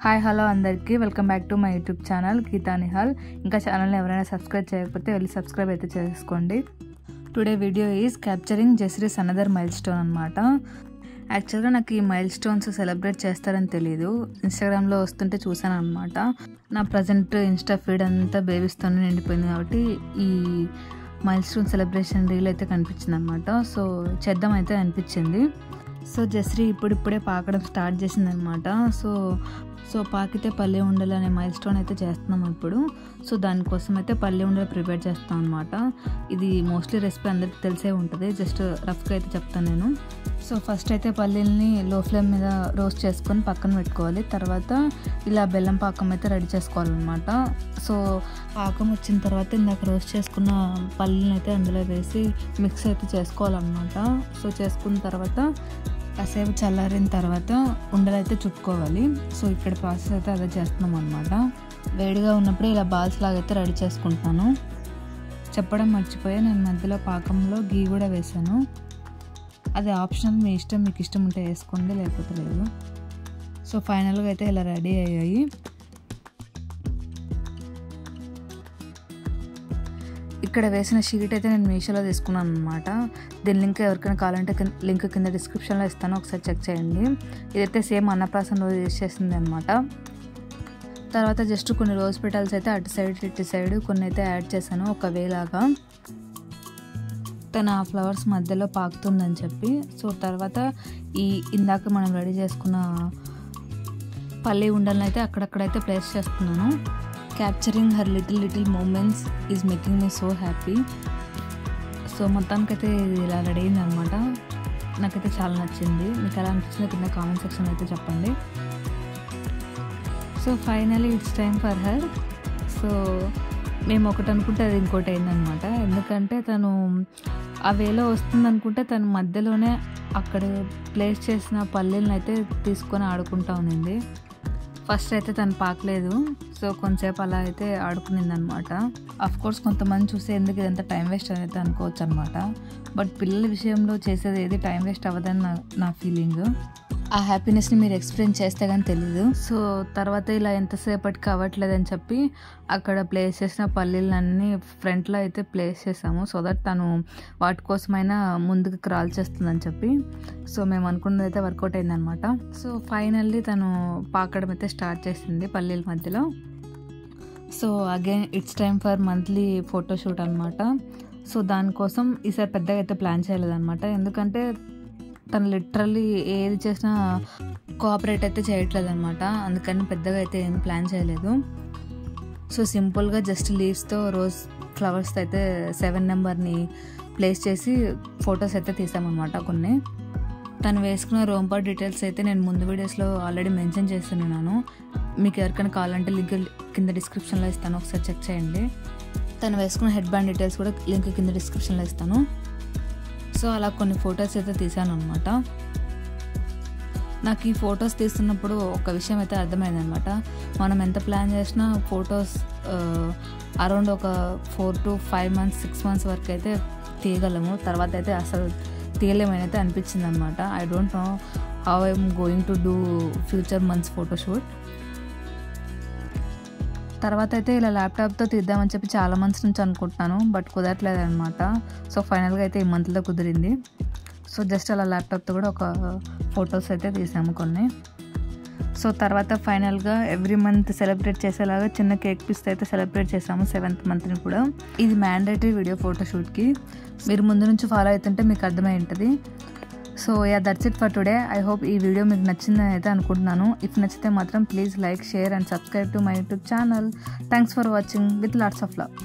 Hi hello అందరికీ welcome back to my YouTube channel Geetha Nihal. ఇంకా ఛానల్ని ఎవరైనా సబ్స్క్రైబ్ చేయకపోతే వెళ్ళి సబ్స్క్రైబ్ అయితే చేసుకోండి. Today video is capturing Jasree's another milestone అనమాట. యాక్చువల్గా నాకు ఈ మైల్ స్టోన్స్ సెలబ్రేట్ చేస్తారని తెలీదు, ఇన్స్టాగ్రామ్లో వస్తుంటే చూసాను అనమాట. నా ప్రజెంట్ ఇన్స్టా ఫీడ్ అంతా బేబీస్తోనే నిండిపోయింది కాబట్టి ఈ మైల్ స్టోన్ సెలబ్రేషన్ రీల్ అయితే కనిపించింది అనమాట. సో చేద్దాం అయితే అనిపించింది. సో జస్రీ ఇప్పుడిప్పుడే పాకడం స్టార్ట్ చేసిందనమాట. సో పాకితే పల్లె ఉండలు అనే మైల్ స్టోన్ అయితే చేస్తున్నాం ఇప్పుడు. సో దానికోసం అయితే పల్లె ఉండలు ప్రిపేర్ చేస్తాం అనమాట. ఇది మోస్ట్లీ రెసిపీ అందరికి తెలిసే ఉంటుంది, జస్ట్ రఫ్గా అయితే చెప్తాను నేను. సో ఫస్ట్ అయితే పల్లీల్ని లో ఫ్లేమ్ మీద రోస్ట్ చేసుకొని పక్కన పెట్టుకోవాలి. తర్వాత ఇలా బెల్లం పాకం అయితే రెడీ చేసుకోవాలన్నమాట. సో పాకం వచ్చిన తర్వాత ఇందాక రోస్ట్ చేసుకున్న పల్లీని అయితే అందులో వేసి మిక్స్ అయితే చేసుకోవాలన్నమాట. సో చేసుకున్న తర్వాత కాసేపు చల్లారిన తర్వాత ఉండలు అయితే చుట్టుకోవాలి. సో ఇక్కడ ప్రాసెస్ అయితే అదే చేస్తున్నాం అనమాట. వేడిగా ఉన్నప్పుడు ఇలా బాల్స్ లాగా అయితే రెడీ చేసుకుంటున్నాను. చెప్పడం మర్చిపోయా, నేను మధ్యలో పాకంలో గీ కూడా వేసాను. అది ఆప్షనల్, మీ ఇష్టం, మీకు ఇష్టం ఉంటే వేసుకోండి, లేకపోతే లేదు. సో ఫైనల్గా అయితే ఇలా రెడీ అయ్యాయి. ఇక్కడ వేసిన షీట్ అయితే నేను మీషోలో తీసుకున్నాను అనమాట. దీని లింక్ ఎవరికైనా కావాలంటే లింక్ కింద డిస్క్రిప్షన్లో ఇస్తాను, ఒకసారి చెక్ చేయండి. ఇదైతే సేమ్ అన్నప్రాసన రోజు యూజ్ చేసింది అనమాట. తర్వాత జస్ట్ కొన్ని రోజ్ పెటల్స్ అయితే అటు సైడ్ ఇటు సైడ్ కొన్ని అయితే యాడ్ చేశాను, ఒక వేలాగా. తను ఆ ఫ్లవర్స్ మధ్యలో పాకుతుందని చెప్పి. సో తర్వాత ఇందాక మనం రెడీ చేసుకున్న పల్లి ఉండలను అయితే అక్కడక్కడైతే ప్లేస్ చేస్తున్నాను. Capturing her little moments is making me so happy. So మొత్తానికైతే ఇది ఇలా రెడీ అయింది అనమాట. నాకైతే చాలా నచ్చింది. మీకు ఎలా అనిపించిందో కింద కామెంట్ సెక్షన్ అయితే చెప్పండి. So finally it's time for her. So మేము ఒకటి అనుకుంటే అది ఇంకోటి అయిందనమాట. ఎందుకంటే తను ఆ వేలో వస్తుంది అనుకుంటే తను మధ్యలోనే అక్కడ ప్లేస్ చేసిన పల్లీలను అయితే తీసుకొని ఆడుకుంటా ఉన్నింది. ఫస్ట్ అయితే తను పాకలేదు, సో కొంచెంసేపు అలా అయితే ఆడుకునింది అనమాట. అఫ్కోర్స్ కొంతమంది చూస్తే ఎందుకు ఇదంతా టైం వేస్ట్ అనేది అనుకోవచ్చు అనమాట. బట్ పిల్లల విషయంలో చేసేది ఏది టైం వేస్ట్ అవ్వదని నా ఫీలింగ్. ఆ హ్యాపీనెస్ని మీరు ఎక్స్పీరియన్స్ చేస్తే కానీ తెలీదు. సో తర్వాత ఇలా ఎంతసేపటికి అవ్వట్లేదని చెప్పి అక్కడ ప్లేస్ చేసిన పల్లీలన్నీ ఫ్రంట్లో అయితే ప్లేస్ చేసాము, సో దట్ తను వాటి కోసమైనా ముందుకు క్రాల్ చేస్తుందని చెప్పి. సో మేము అనుకున్నది అయితే వర్కౌట్ అయిందనమాట. సో ఫైనల్లీ తను పాకడం అయితే స్టార్ట్ చేసింది పల్లీల మధ్యలో. So again it's time for monthly photoshoot అనమాట. సో దానికోసం ఈసారి పెద్దగా అయితే ప్లాన్ చేయలేదన్నమాట. ఎందుకంటే తను లిటరల్లీ ఏది చేసినా కోఆపరేట్ అయితే చేయట్లేదు అనమాట. అందుకని పెద్దగా అయితే ఏం ప్లాన్ చేయలేదు. సో సింపుల్గా జస్ట్ లీవ్స్తో రోజ్ ఫ్లవర్స్తో అయితే 7 నెంబర్ని ప్లేస్ చేసి ఫొటోస్ అయితే తీసామన్నమాట కొన్ని. తను వేసుకున్న రోంపా డీటెయిల్స్ అయితే నేను ముందు వీడియోస్లో ఆల్రెడీ మెన్షన్ చేస్తున్నాను. మీకు ఎవరికైనా కావాలంటే లింక్ కింద డిస్క్రిప్షన్లో ఇస్తాను, ఒకసారి చెక్ చేయండి. తను వేసుకున్న హెడ్ బ్యాండ్ డీటెయిల్స్ కూడా లింక్ కింద డిస్క్రిప్షన్లో ఇస్తాను. సో అలా కొన్ని ఫొటోస్ అయితే తీసాను అనమాట. నాకు ఈ ఫొటోస్ తీస్తున్నప్పుడు ఒక విషయం అయితే అర్థమైందనమాట. మనం ఎంత ప్లాన్ చేసినా ఫొటోస్ అరౌండ్ ఒక 4 to 5 months 6 months వరకు అయితే తీయగలము, తర్వాత అయితే అసలు తీయలేమని అయితే అనిపించింది అనమాట. I don't know how I'm going to do future months photoshoot. తర్వాత అయితే ఇలా ల్యాప్టాప్తో తీద్దామని చెప్పి చాలా మంత్స్ నుంచి అనుకుంటున్నాను, బట్ కుదరట్లేదు అనమాట. సో ఫైనల్గా అయితే ఈ మంత్లో కుదిరింది. సో జస్ట్ అలా ల్యాప్టాప్తో కూడా ఒక ఫొటోస్ అయితే తీసాము కొన్ని. సో తర్వాత ఫైనల్గా ఎవ్రీ మంత్ సెలబ్రేట్ చేసేలాగా చిన్న కేక్ పీస్ అయితే సెలబ్రేట్ చేసాము 7th monthని కూడా. ఇది మ్యాండేటరీ వీడియో ఫోటోషూట్కి. మీరు ముందు నుంచి ఫాలో అవుతుంటే మీకు అర్థమై ఉంటుంది. So that's it for today. I hope ఈ వీడియో మీకు నచ్చిందని అయితే అనుకుంటున్నాను. ఇఫ్ నచ్చితే మాత్రం please like, share and subscribe to my YouTube channel. Thanks for watching with lots of love.